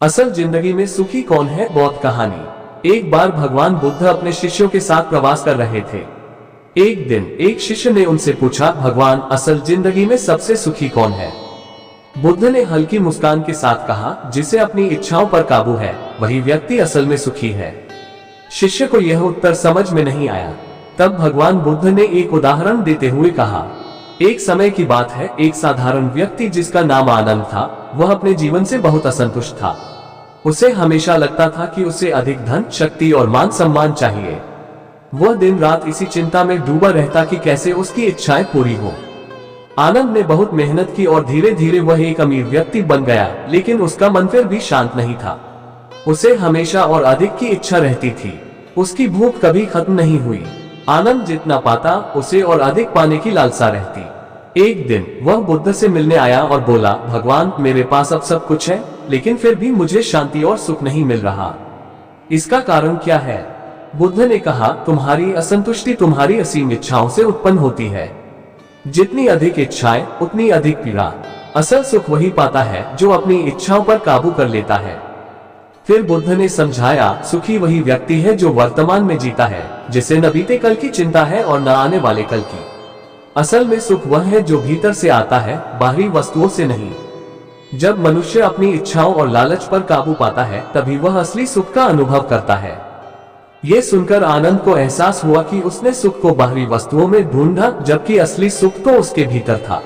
असल जिंदगी में सुखी कौन है? बौद्ध कहानी। एक बार भगवान बुद्ध अपने शिष्यों के साथ प्रवास कर रहे थे। एक दिन एक शिष्य ने उनसे पूछा, भगवान, असल जिंदगी में सबसे सुखी कौन है? बुद्ध ने हल्की मुस्कान के साथ कहा, जिसे अपनी इच्छाओं पर काबू है वही व्यक्ति असल में सुखी है। शिष्य को यह उत्तर समझ में नहीं आया। तब भगवान बुद्ध ने एक उदाहरण देते हुए कहा, एक समय की बात है, एक साधारण व्यक्ति जिसका नाम आनंद था, वह अपने जीवन से बहुत असंतुष्ट था। उसे हमेशा लगता था कि उसे अधिक धन, शक्ति और मान सम्मान चाहिए। वह दिन रात इसी चिंता में डूबा रहता कि कैसे उसकी इच्छाएं पूरी हो। आनंद ने बहुत मेहनत की और धीरे धीरे वह एक अमीर व्यक्ति बन गया, लेकिन उसका मन फिर भी शांत नहीं था। उसे हमेशा और अधिक की इच्छा रहती थी। उसकी भूख कभी खत्म नहीं हुई। आनंद जितना पाता, उसे और अधिक पाने की लालसा रहती। एक दिन वह बुद्ध से मिलने आया और बोला, भगवान, मेरे पास अब सब कुछ है, लेकिन फिर भी मुझे शांति और सुख नहीं मिल रहा। इसका कारण क्या है? बुद्ध ने कहा, तुम्हारी असंतुष्टि तुम्हारी असीम इच्छाओं से उत्पन्न होती है। जितनी अधिक इच्छाएं, उतनी अधिक पीड़ा। असल सुख वही पाता है जो अपनी इच्छाओं पर काबू कर लेता है। फिर बुद्ध ने समझाया, सुखी वही व्यक्ति है जो वर्तमान में जीता है, जिसे न बीते कल की चिंता है और न आने वाले कल की। असल में सुख वह है जो भीतर से आता है, बाहरी वस्तुओं से नहीं। जब मनुष्य अपनी इच्छाओं और लालच पर काबू पाता है, तभी वह असली सुख का अनुभव करता है। ये सुनकर आनंद को एहसास हुआ कि उसने सुख को बाहरी वस्तुओं में ढूंढा, जबकि असली सुख तो उसके भीतर था।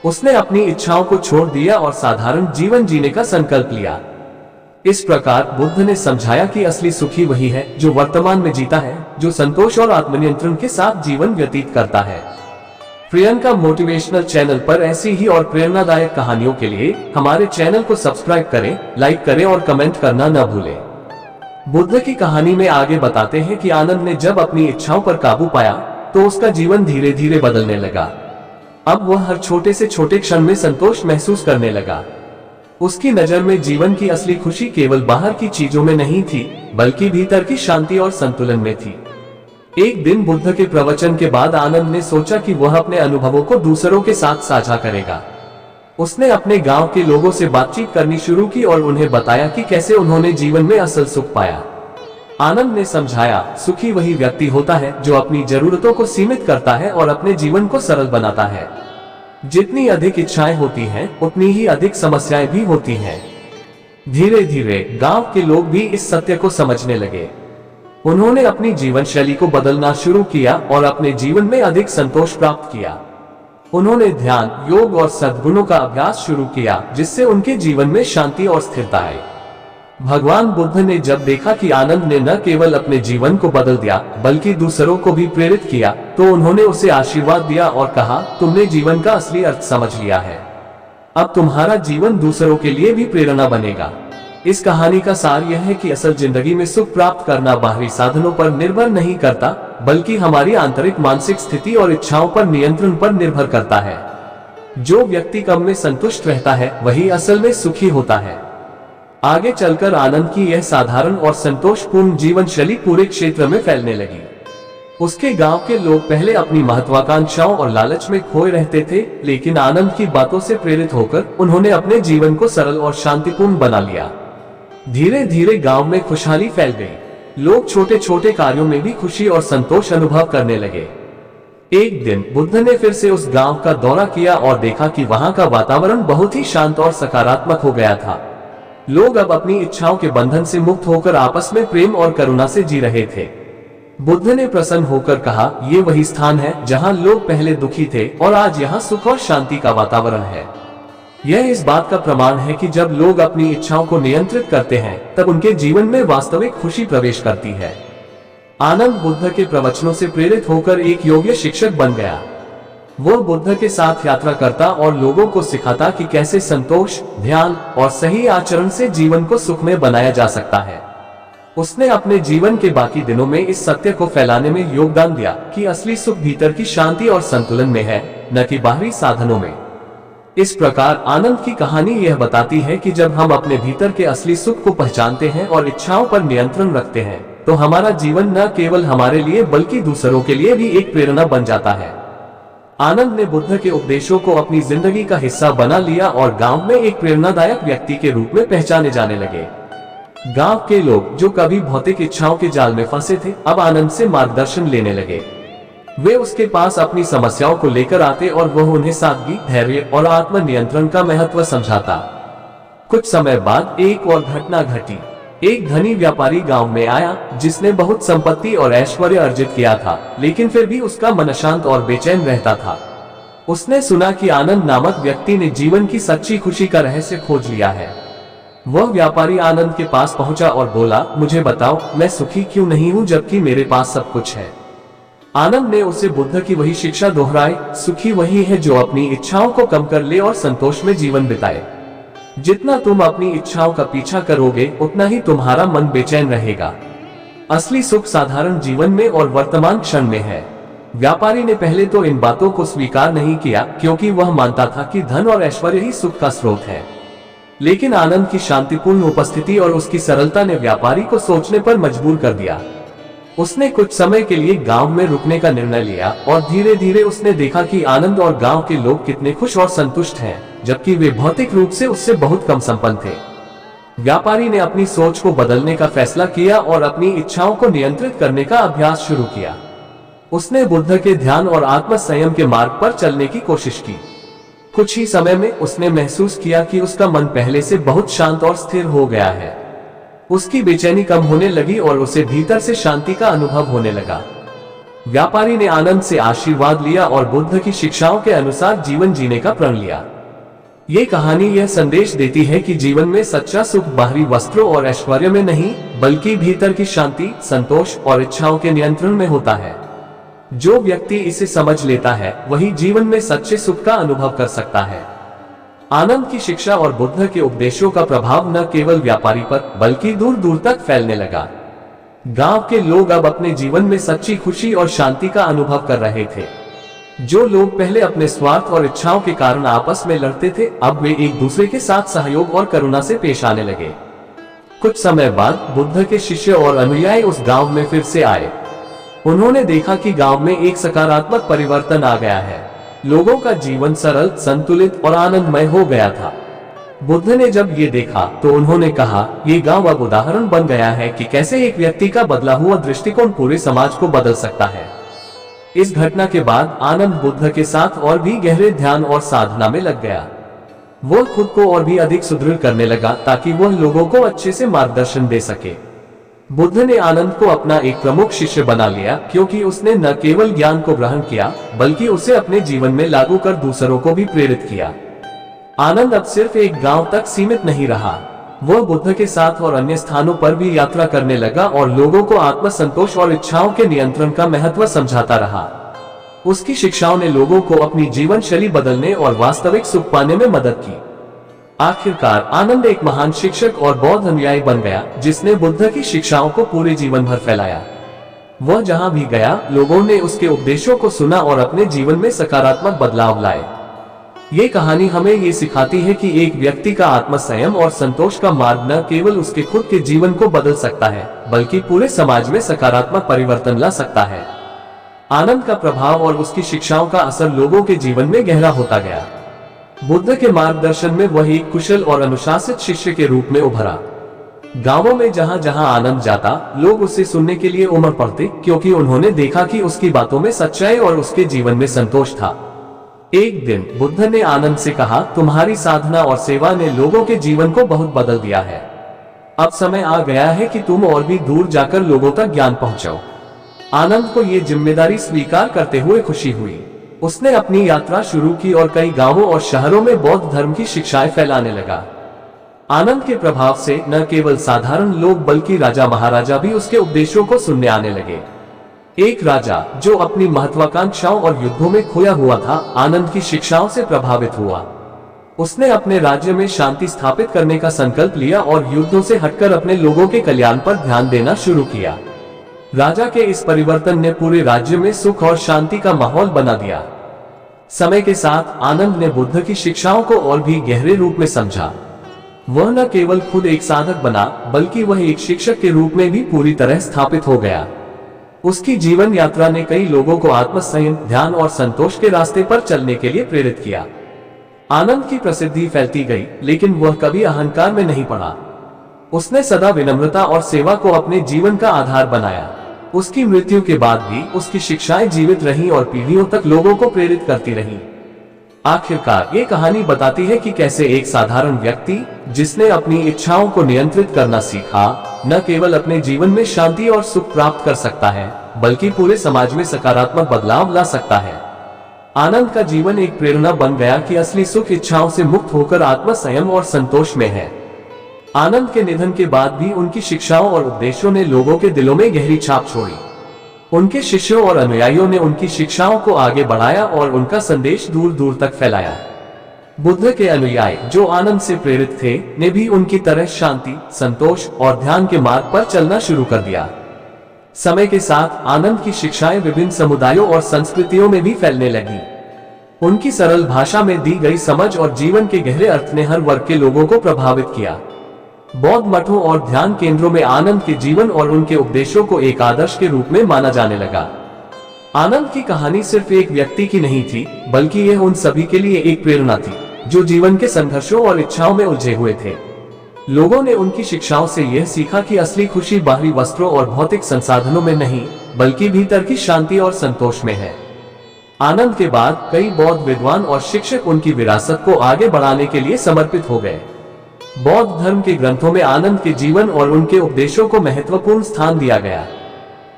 उसने अपनी इच्छाओं को छोड़ दिया और साधारण जीवन जीने का संकल्प लिया। इस प्रकार बुद्ध ने समझाया कि असली सुखी वही है जो वर्तमान में जीता है, जो संतोष और आत्मनियंत्रण के साथ जीवन व्यतीत करता है। प्रियंका मोटिवेशनल चैनल पर ऐसी ही और प्रेरणादायक कहानियों के लिए हमारे चैनल को सब्सक्राइब करें, लाइक करें और कमेंट करना न भूलें। बुद्ध की कहानी में आगे बताते हैं कि आनंद ने जब अपनी इच्छाओं पर काबू पाया तो उसका जीवन धीरे धीरे बदलने लगा। अब वह हर छोटे से छोटे क्षण में संतोष महसूस करने लगा। उसकी नजर में जीवन की असली खुशी केवल बाहर की चीजों में नहीं थी, बल्कि भीतर की शांति और संतुलन में थी। एक दिन बुद्ध के प्रवचन के बाद आनंद ने सोचा कि वह अपने अनुभवों को दूसरों के साथ साझा करेगा। उसने अपने गांव के लोगों से बातचीत करनी शुरू की और उन्हें बताया कि कैसे उन्होंने जीवन में असल सुख पाया। आनंद ने समझाया, सुखी वही व्यक्ति होता है जो अपनी जरूरतों को सीमित करता है और अपने जीवन को सरल बनाता है। जितनी अधिक इच्छाएं होती हैं, उतनी ही अधिक समस्याएं भी होती हैं। धीरे धीरे गांव के लोग भी इस सत्य को समझने लगे। उन्होंने अपनी जीवन शैली को बदलना शुरू किया और अपने जीवन में अधिक संतोष प्राप्त किया। उन्होंने ध्यान, योग और सद्गुणों का अभ्यास शुरू किया, जिससे उनके जीवन में शांति और स्थिरता आई। भगवान बुद्ध ने जब देखा कि आनंद ने न केवल अपने जीवन को बदल दिया, बल्कि दूसरों को भी प्रेरित किया, तो उन्होंने उसे आशीर्वाद दिया और कहा, तुमने जीवन का असली अर्थ समझ लिया है। अब तुम्हारा जीवन दूसरों के लिए भी प्रेरणा बनेगा। इस कहानी का सार यह है कि असल जिंदगी में सुख प्राप्त करना बाहरी साधनों पर निर्भर नहीं करता, बल्कि हमारी आंतरिक मानसिक स्थिति और इच्छाओं पर नियंत्रण पर निर्भर करता है। जो व्यक्ति कम में संतुष्ट रहता है, वही असल में सुखी होता है। आगे चलकर आनंद की यह साधारण और संतोषपूर्ण जीवन शैली पूरे क्षेत्र में फैलने लगी। उसके गांव के लोग पहले अपनी महत्वाकांक्षाओं और लालच में खोए रहते थे, लेकिन आनंद की बातों से प्रेरित होकर उन्होंने अपने जीवन को सरल और शांतिपूर्ण बना लिया। धीरे धीरे गांव में खुशहाली फैल गई। लोग छोटे छोटे कार्यों में भी खुशी और संतोष अनुभव करने लगे। एक दिन बुद्ध ने फिर से उस गांव का दौरा किया और देखा कि वहां का वातावरण बहुत ही शांत और सकारात्मक हो गया था। लोग अब अपनी इच्छाओं के बंधन से मुक्त होकर आपस में प्रेम और करुणा से जी रहे थे। बुद्ध ने प्रसन्न होकर कहा, ये वही स्थान है जहां लोग पहले दुखी थे और आज यहाँ सुख और शांति का वातावरण है। यह इस बात का प्रमाण है कि जब लोग अपनी इच्छाओं को नियंत्रित करते हैं, तब उनके जीवन में वास्तविक खुशी प्रवेश करती है। आनंद बुद्ध के प्रवचनों से प्रेरित होकर एक योग्य शिक्षक बन गया। वो बुद्ध के साथ यात्रा करता और लोगों को सिखाता कि कैसे संतोष, ध्यान और सही आचरण से जीवन को सुखमय बनाया जा सकता है। उसने अपने जीवन के बाकी दिनों में इस सत्य को फैलाने में योगदान दिया कि असली सुख भीतर की शांति और संतुलन में है, न कि बाहरी साधनों में। इस प्रकार आनंद की कहानी यह बताती है कि जब हम अपने भीतर के असली सुख को पहचानते हैं और इच्छाओं पर नियंत्रण रखते हैं, तो हमारा जीवन न केवल हमारे लिए बल्कि दूसरों के लिए भी एक प्रेरणा बन जाता है। आनंद ने बुद्ध के उपदेशों को अपनी जिंदगी का हिस्सा बना लिया और गांव में एक प्रेरणादायक व्यक्ति के रूप में पहचाने जाने लगे। गांव के लोग जो कभी भौतिक इच्छाओं के जाल में फंसे थे, अब आनंद से मार्गदर्शन लेने लगे। वे उसके पास अपनी समस्याओं को लेकर आते और वह उन्हें सादगी, धैर्य और आत्मनियंत्रण का महत्व समझाता। कुछ समय बाद एक और घटना घटी। एक धनी व्यापारी गांव में आया जिसने बहुत संपत्ति और ऐश्वर्य अर्जित किया था, लेकिन फिर भी उसका मन अशांत और बेचैन रहता था। उसने सुना कि आनंद नामक व्यक्ति ने जीवन की सच्ची खुशी का रहस्य खोज लिया है। वह व्यापारी आनंद के पास पहुंचा और बोला, मुझे बताओ, मैं सुखी क्यों नहीं हूं जबकि मेरे पास सब कुछ है। आनंद ने उसे बुद्ध की वही शिक्षा दोहराई, सुखी वही है जो अपनी इच्छाओं को कम कर ले और संतोष में जीवन बिताए। जितना तुम अपनी इच्छाओं का पीछा करोगे, उतना ही तुम्हारा मन बेचैन रहेगा। असली सुख साधारण जीवन में और वर्तमान क्षण में है। व्यापारी ने पहले तो इन बातों को स्वीकार नहीं किया, क्योंकि वह मानता था कि धन और ऐश्वर्य ही सुख का स्रोत है। लेकिन आनंद की शांतिपूर्ण उपस्थिति और उसकी सरलता ने व्यापारी को सोचने पर मजबूर कर दिया। उसने कुछ समय के लिए गांव में रुकने का निर्णय लिया और धीरे धीरे उसने देखा कि आनंद और गांव के लोग कितने खुश और संतुष्ट हैं, जबकि वे भौतिक रूप से उससे बहुत कम संपन्न थे। व्यापारी ने अपनी सोच को बदलने का फैसला किया और अपनी इच्छाओं को नियंत्रित करने का अभ्यास शुरू किया। उसने बुद्ध के ध्यान और आत्म संयम के मार्ग पर चलने की कोशिश की। कुछ ही समय में उसने महसूस किया कि उसका मन पहले से बहुत शांत और स्थिर हो गया है। उसकी बेचैनी कम होने लगी और उसे भीतर से शांति का अनुभव होने लगा। व्यापारी ने आनंद से आशीर्वाद लिया और बुद्ध की शिक्षाओं के अनुसार जीवन जीने का प्रण लिया। ये कहानी यह संदेश देती है कि जीवन में सच्चा सुख बाहरी वस्त्रों और ऐश्वर्य में नहीं, बल्कि भीतर की शांति, संतोष और इच्छाओं के नियंत्रण में होता है। जो व्यक्ति इसे समझ लेता है, वही जीवन में सच्चे सुख का अनुभव कर सकता है। आनंद की शिक्षा और बुद्ध के उपदेशों का प्रभाव न केवल व्यापारी पर, बल्कि दूर दूर तक फैलने लगा। गांव के लोग अब अपने जीवन में सच्ची खुशी और शांति का अनुभव कर रहे थे। जो लोग पहले अपने स्वार्थ और इच्छाओं के कारण आपस में लड़ते थे, अब वे एक दूसरे के साथ सहयोग और करुणा से पेश आने लगे। कुछ समय बाद बुद्ध के शिष्य और अनुयायी उस गांव में फिर से आए। उन्होंने देखा कि गांव में एक सकारात्मक परिवर्तन आ गया है। लोगों का जीवन सरल, संतुलित और आनंदमय हो गया था। बुद्ध ने जब ये देखा तो उन्होंने कहा, ये गांव अब उदाहरण बन गया है कि कैसे एक व्यक्ति का बदला हुआ दृष्टिकोण पूरे समाज को बदल सकता है। इस घटना के बाद आनंद बुद्ध के साथ और भी गहरे ध्यान और साधना में लग गया। वह खुद को और भी अधिक सुदृढ़ करने लगा ताकि वह लोगों को अच्छे से मार्गदर्शन दे सके। बुद्ध ने आनंद को अपना एक प्रमुख शिष्य बना लिया, क्योंकि उसने न केवल ज्ञान को ग्रहण किया, बल्कि उसे अपने जीवन में लागू कर दूसरों को भी प्रेरित किया। आनंद अब सिर्फ एक गांव तक सीमित नहीं रहा। वह बुद्ध के साथ और अन्य स्थानों पर भी यात्रा करने लगा और लोगों को आत्मसंतोष और इच्छाओं के नियंत्रण का महत्व समझाता रहा। उसकी शिक्षाओं ने लोगों को अपनी जीवन शैली बदलने और वास्तविक सुख पाने में मदद की। आखिरकार आनंद एक महान शिक्षक और बौद्ध अनुयायी बन गया, जिसने बुद्ध की शिक्षाओं को पूरे जीवन भर फैलाया। वह जहां भी गया, लोगों ने उसके उपदेशों को सुना और अपने जीवन में सकारात्मक बदलाव लाए। ये कहानी हमें ये सिखाती है कि एक व्यक्ति का आत्मसंयम और संतोष का मार्ग न केवल उसके खुद के जीवन को बदल सकता है, बल्कि पूरे समाज में सकारात्मक परिवर्तन ला सकता है। आनंद का प्रभाव और उसकी शिक्षाओं का असर लोगों के जीवन में गहरा होता गया। बुद्ध के मार्गदर्शन में वह एक कुशल और अनुशासित शिष्य के रूप में उभरा। गांवों में जहां जहां आनंद जाता, लोग उसे सुनने के लिए उमड़ पड़ते, क्योंकि उन्होंने देखा कि उसकी बातों में सच्चाई और उसके जीवन में संतोष था। एक दिन बुद्ध ने आनंद से कहा, तुम्हारी साधना और सेवा ने लोगों के जीवन को बहुत बदल दिया है। अब समय आ गया है कि तुम और भी दूर जाकर लोगों तक ज्ञान पहुंचाओ। आनंद को ये जिम्मेदारी स्वीकार करते हुए खुशी हुई। उसने अपनी यात्रा शुरू की और कई गांवों और शहरों में बौद्ध धर्म की शिक्षाएं फैलाने लगा। आनंद के प्रभाव से न केवल साधारण लोग बल्कि राजा महाराजा भी उसके उपदेशों को सुनने आने लगे। एक राजा जो अपनी महत्वाकांक्षाओं और युद्धों में खोया हुआ था, आनंद की शिक्षाओं से प्रभावित हुआ। उसने अपने राज्य में शांति स्थापित करने का संकल्प लिया और युद्धों से हटकर अपने लोगों के कल्याण पर ध्यान देना शुरू किया। राजा के इस परिवर्तन ने पूरे राज्य में सुख और शांति का माहौल बना दिया। समय के साथ आनंद ने बुद्ध की शिक्षाओं को और भी गहरे रूप में समझा। वह न केवल खुद एक साधक बना, बल्कि वह एक शिक्षक के रूप में भी पूरी तरह स्थापित हो गया। उसकी जीवन यात्रा ने कई लोगों को आत्मसंयम, ध्यान और संतोष के रास्ते पर चलने के लिए प्रेरित किया। आनंद की प्रसिद्धि फैलती गई, लेकिन वह कभी अहंकार में नहीं पड़ा। उसने सदा विनम्रता और सेवा को अपने जीवन का आधार बनाया। उसकी मृत्यु के बाद भी उसकी शिक्षाएं जीवित रहीं और पीढ़ियों तक लोगों को प्रेरित करती रहीं। आखिरकार ये कहानी बताती है कि कैसे एक साधारण व्यक्ति, जिसने अपनी इच्छाओं को नियंत्रित करना सीखा, न केवल अपने जीवन में शांति और सुख प्राप्त कर सकता है, बल्कि पूरे समाज में सकारात्मक बदलाव ला सकता है। आनंद का जीवन एक प्रेरणा बन गया कि असली सुख इच्छाओं से मुक्त होकर आत्मसंयम और संतोष में है। आनंद के निधन के बाद भी उनकी शिक्षाओं और उपदेशों ने लोगों के दिलों में गहरी छाप छोड़ी। उनके शिष्यों और अनुयायियों ने उनकी शिक्षाओं को आगे बढ़ाया और उनका संदेश दूर दूर तक फैलाया। बुद्ध के अनुयायी, जो आनंद से प्रेरित थे, ने भी उनकी तरह शांति, संतोष और ध्यान के मार्ग पर चलना शुरू कर दिया। समय के साथ आनंद की शिक्षाएं विभिन्न समुदायों और संस्कृतियों में भी फैलने लगी। उनकी सरल भाषा में दी गई समझ और जीवन के गहरे अर्थ ने हर वर्ग के लोगों को प्रभावित किया। बौद्ध मठों और ध्यान केंद्रों में आनंद के जीवन और उनके उपदेशों को एक आदर्श के रूप में माना जाने लगा। आनंद की कहानी सिर्फ एक व्यक्ति की नहीं थी, बल्कि यह उन सभी के लिए एक प्रेरणा थी, जो जीवन के संघर्षों और इच्छाओं में उलझे हुए थे। लोगों ने उनकी शिक्षाओं से यह सीखा कि असली खुशी बाहरी वस्त्रों और भौतिक संसाधनों में नहीं, बल्कि भीतर की शांति और संतोष में है। आनंद के बाद कई बौद्ध विद्वान और शिक्षक उनकी विरासत को आगे बढ़ाने के लिए समर्पित हो गए। बौद्ध धर्म के ग्रंथों में आनंद के जीवन और उनके उपदेशों को महत्वपूर्ण स्थान दिया गया।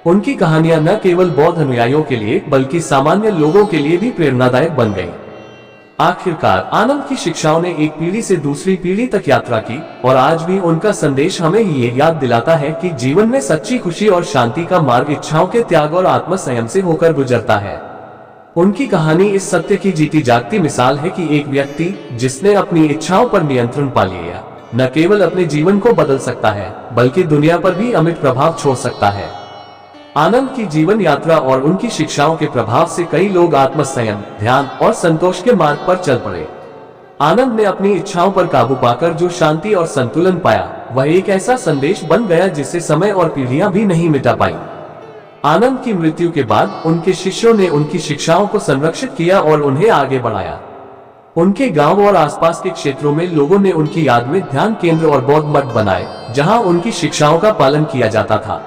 उनकी कहानियां न केवल बौद्ध अनुयायियों के लिए, बल्कि सामान्य लोगों के लिए भी प्रेरणादायक बन गईं। आखिरकार आनंद की शिक्षाओं ने एक पीढ़ी से दूसरी पीढ़ी तक यात्रा की, और आज भी उनका संदेश हमें ये याद दिलाता है कि जीवन में सच्ची खुशी और शांति का मार्ग इच्छाओं के त्याग और आत्मसंयम से होकर गुजरता है। उनकी कहानी इस सत्य की जीती जागती मिसाल है कि एक व्यक्ति, जिसने अपनी इच्छाओं पर नियंत्रण पा लिया, न केवल अपने जीवन को बदल सकता है, बल्कि दुनिया पर भी अमिट प्रभाव छोड़ सकता है। आनंद की जीवन यात्रा और उनकी शिक्षाओं के प्रभाव से कई लोग आत्मसंयम, ध्यान और संतोष के मार्ग पर चल पड़े। आनंद ने अपनी इच्छाओं पर काबू पाकर जो शांति और संतुलन पाया, वह एक ऐसा संदेश बन गया जिसे समय और पीढ़ियां भी नहीं मिटा पाई। आनंद की मृत्यु के बाद उनके शिष्यों ने उनकी शिक्षाओं को संरक्षित किया और उन्हें आगे बढ़ाया। उनके गांव और आसपास के क्षेत्रों में लोगों ने उनकी याद में ध्यान केंद्र और बौद्ध मठ बनाए, जहां उनकी शिक्षाओं का पालन किया जाता था।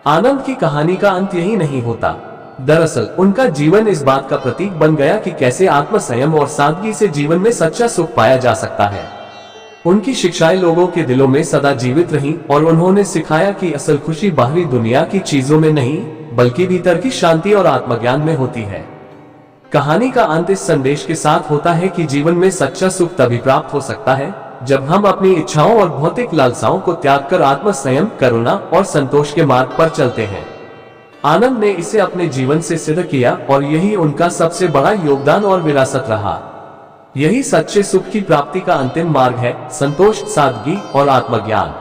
आनंद की कहानी का अंत यही नहीं होता। दरअसल उनका जीवन इस बात का प्रतीक बन गया कि कैसे आत्मसंयम और सादगी से जीवन में सच्चा सुख पाया जा सकता है। उनकी शिक्षाएं लोगों के दिलों में सदा जीवित रहीं और उन्होंने सिखाया कि असल खुशी बाहरी दुनिया की चीजों में नहीं, बल्कि भीतर की शांति और आत्मज्ञान में होती है। कहानी का अंत इस संदेश के साथ होता है कि जीवन में सच्चा सुख तभी प्राप्त हो सकता है जब हम अपनी इच्छाओं और भौतिक लालसाओं को त्याग कर आत्मसंयम, करुणा और संतोष के मार्ग पर चलते हैं। आनंद ने इसे अपने जीवन से सिद्ध किया और यही उनका सबसे बड़ा योगदान और विरासत रहा। यही सच्चे सुख की प्राप्ति का अंतिम मार्ग है, संतोष, सादगी और आत्मज्ञान।